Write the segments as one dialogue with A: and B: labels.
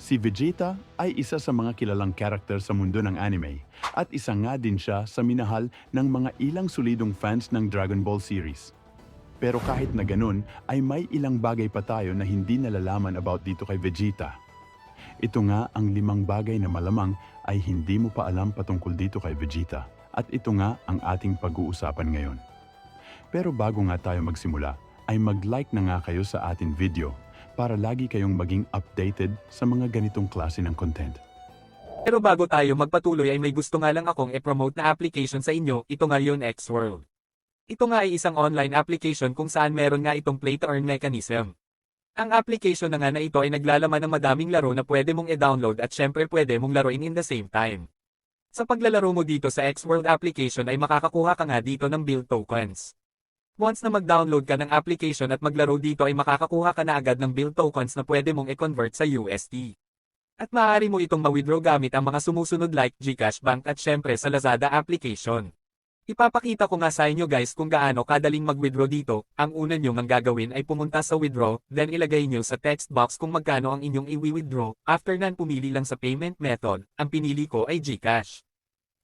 A: Si Vegeta ay isa sa mga kilalang karakter sa mundo ng anime at isa nga din siya sa minahal ng mga ilang solidong fans ng Dragon Ball series. Pero kahit na ganun ay may ilang bagay pa tayo na hindi nalalaman about dito kay Vegeta. Ito nga ang 5 bagay na malamang ay hindi mo pa alam patungkol dito kay Vegeta at ito nga ang ating pag-uusapan ngayon. Pero bago nga tayo magsimula, ay mag-like na nga kayo sa ating video para lagi kayong maging updated sa mga ganitong klase ng content.
B: Pero bago tayo magpatuloy ay may gusto nga lang akong i-promote na application sa inyo, ito nga yung X-World. Ito nga ay isang online application kung saan meron nga itong play-to-earn mechanism. Ang application na nga na ito ay naglalaman ng madaming laro na pwede mong i-download at syempre pwede mong laruin in the same time. Sa paglalaro mo dito sa X-World application ay makakakuha ka nga dito ng build tokens. Once na mag-download ka ng application at maglaro dito ay makakakuha ka na agad ng build tokens na pwede mong i-convert sa USD. At maaari mo itong ma-withdraw gamit ang mga sumusunod like GCash Bank at syempre sa Lazada application. Ipapakita ko nga sa inyo guys kung gaano kadaling mag-withdraw dito. Ang una nyo ang gagawin ay pumunta sa withdraw, then ilagay nyo sa text box kung magkano ang inyong i-withdraw. After nan pumili lang sa payment method, ang pinili ko ay GCash.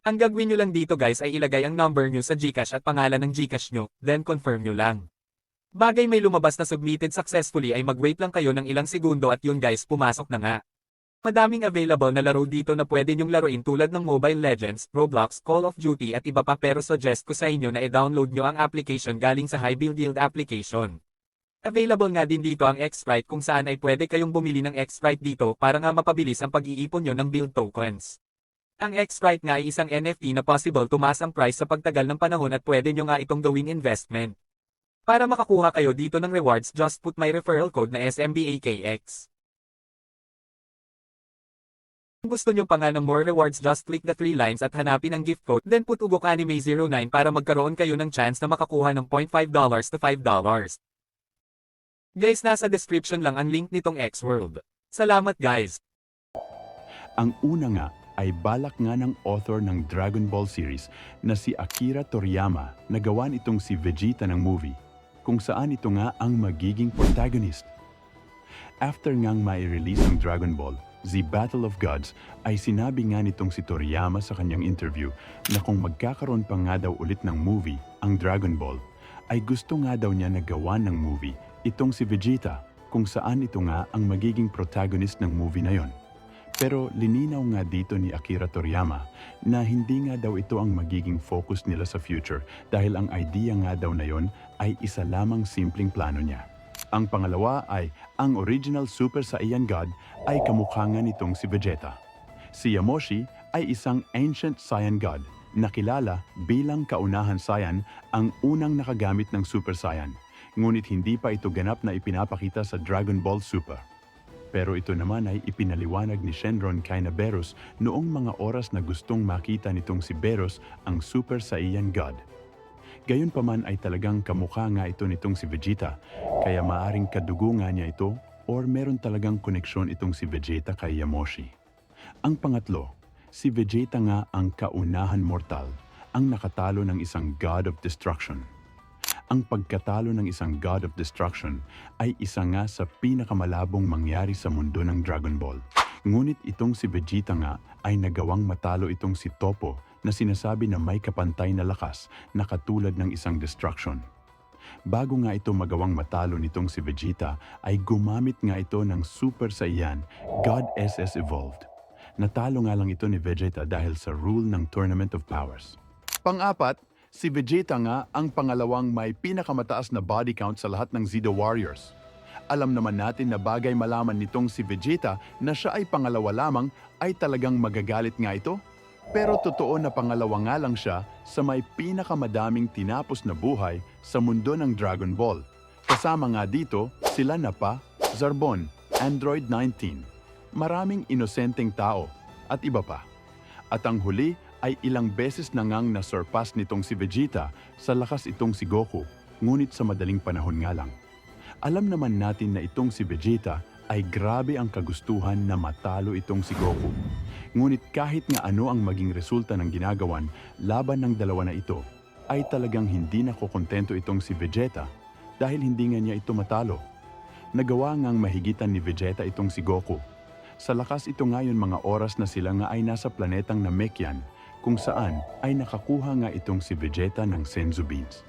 B: Ang gagawin nyo lang dito guys ay ilagay ang number nyo sa GCash at pangalan ng GCash nyo, then confirm nyo lang. Bagay may lumabas na submitted successfully ay mag-wait lang kayo ng ilang segundo at yun guys pumasok na nga. Madaming available na laro dito na pwede nyong laruin tulad ng Mobile Legends, Roblox, Call of Duty at iba pa pero suggest ko sa inyo na i-download nyo ang application galing sa High-Build application. Available nga din dito ang X-Sprite kung saan ay pwede kayong bumili ng X-Sprite dito para nga mapabilis ang pag-iipon nyo ng build tokens. Ang X-Sprite nga ay isang NFT na possible tumaas ang price sa pagtagal ng panahon at pwede nyo nga itong gawing investment. Para makakuha kayo dito ng rewards just put my referral code na SMBAKX. Kung gusto nyo pa nga ng more rewards just click the 3 lines at hanapin ang gift code then put Ugok Anime 09 para magkaroon kayo ng chance na makakuha ng $0.5 to $5. Guys nasa description lang ang link nitong X-World. Salamat guys!
A: Ang una nga ay balak nga ng author ng Dragon Ball series na si Akira Toriyama na gawan itong si Vegeta ng movie, kung saan ito nga ang magiging protagonist. After ngang mai-release ang Dragon Ball, The Battle of Gods, ay sinabi nga nitong si Toriyama sa kanyang interview na kung magkakaroon pa nga daw ulit ng movie, ang Dragon Ball, ay gusto nga daw niya na gawan ng movie itong si Vegeta, kung saan ito nga ang magiging protagonist ng movie na yon. Pero lininaw nga dito ni Akira Toriyama na hindi nga daw ito ang magiging focus nila sa future dahil ang idea nga daw na yon ay isa lamang simpleng plano niya. Ang pangalawa ay ang original Super Saiyan God ay kamukha nga nitong si Vegeta. Si Yamoshi ay isang ancient Saiyan God na kilala bilang kaunahan Saiyan ang unang nakagamit ng Super Saiyan, ngunit hindi pa ito ganap na ipinapakita sa Dragon Ball Super. Pero ito naman ay ipinaliwanag ni Shenron kay na Beerus noong mga oras na gustong makita nitong si Beerus ang Super Saiyan God. Gayunpaman ay talagang kamukha nga ito nitong si Vegeta, kaya maaring kadugo nga niya ito or meron talagang koneksyon itong si Vegeta kay Yamoshi. Ang pangatlo, si Vegeta nga ang kaunahan mortal, ang nakatalo ng isang God of Destruction. Ang pagkatalo ng isang God of Destruction ay isa nga sa pinakamalabong mangyari sa mundo ng Dragon Ball. Ngunit itong si Vegeta nga ay nagawang matalo itong si Toppo na sinasabi na may kapantay na lakas na katulad ng isang Destruction. Bago nga ito magawang matalo nitong si Vegeta ay gumamit nga ito ng Super Saiyan God SS Evolved. Natalo nga lang ito ni Vegeta dahil sa rule ng Tournament of Powers. Pang-apat, si Vegeta nga ang pangalawang may pinakamataas na body count sa lahat ng Zeta Warriors. Alam naman natin na bagay malaman nitong si Vegeta na siya ay pangalawa lamang ay talagang magagalit nga ito. Pero totoo na pangalawa nga lang siya sa may pinakamadaming tinapos na buhay sa mundo ng Dragon Ball. Kasama nga dito sila Nappa, Zarbon, Android 19, maraming inosenteng tao at iba pa. At ang huli ay ilang beses na ngang na-surpass nitong si Vegeta sa lakas itong si Goku, ngunit sa madaling panahon nga lang. Alam naman natin na itong si Vegeta ay grabe ang kagustuhan na matalo itong si Goku. Ngunit kahit nga ano ang maging resulta ng ginagawan laban ng dalawa na ito, ay talagang hindi nakokontento itong si Vegeta dahil hindi nga niya ito matalo. Nagawa ngang mahigitan ni Vegeta itong si Goku. Sa lakas ito ngayon mga oras na sila nga ay nasa planetang Namekian, kung saan ay nakakuha nga itong si Vegeta ng Senzu Beans.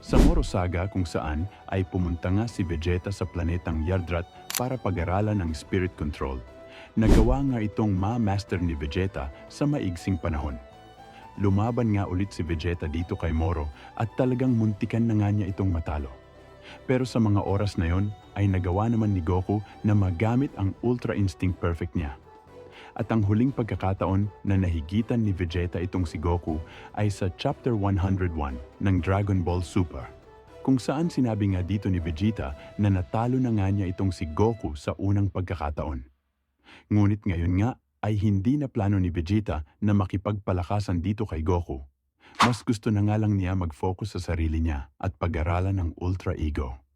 A: Sa Moro Saga kung saan ay pumunta nga si Vegeta sa planetang Yardrat para pag-aralan ng spirit control. Nagawa nga itong ma-master ni Vegeta sa maigsing panahon. Lumaban nga ulit si Vegeta dito kay Moro at talagang muntikan na nga niya itong matalo. Pero sa mga oras na yon ay nagawa naman ni Goku na magamit ang Ultra Instinct Perfect niya. At ang huling pagkakataon na nahigitan ni Vegeta itong si Goku ay sa Chapter 101 ng Dragon Ball Super, kung saan sinabi nga dito ni Vegeta na natalo na nga niya itong si Goku sa unang pagkakataon. Ngunit ngayon nga ay hindi na plano ni Vegeta na makipagpalakasan dito kay Goku. Mas gusto na nga lang niya mag-focus sa sarili niya at pag-aralan ng Ultra Ego.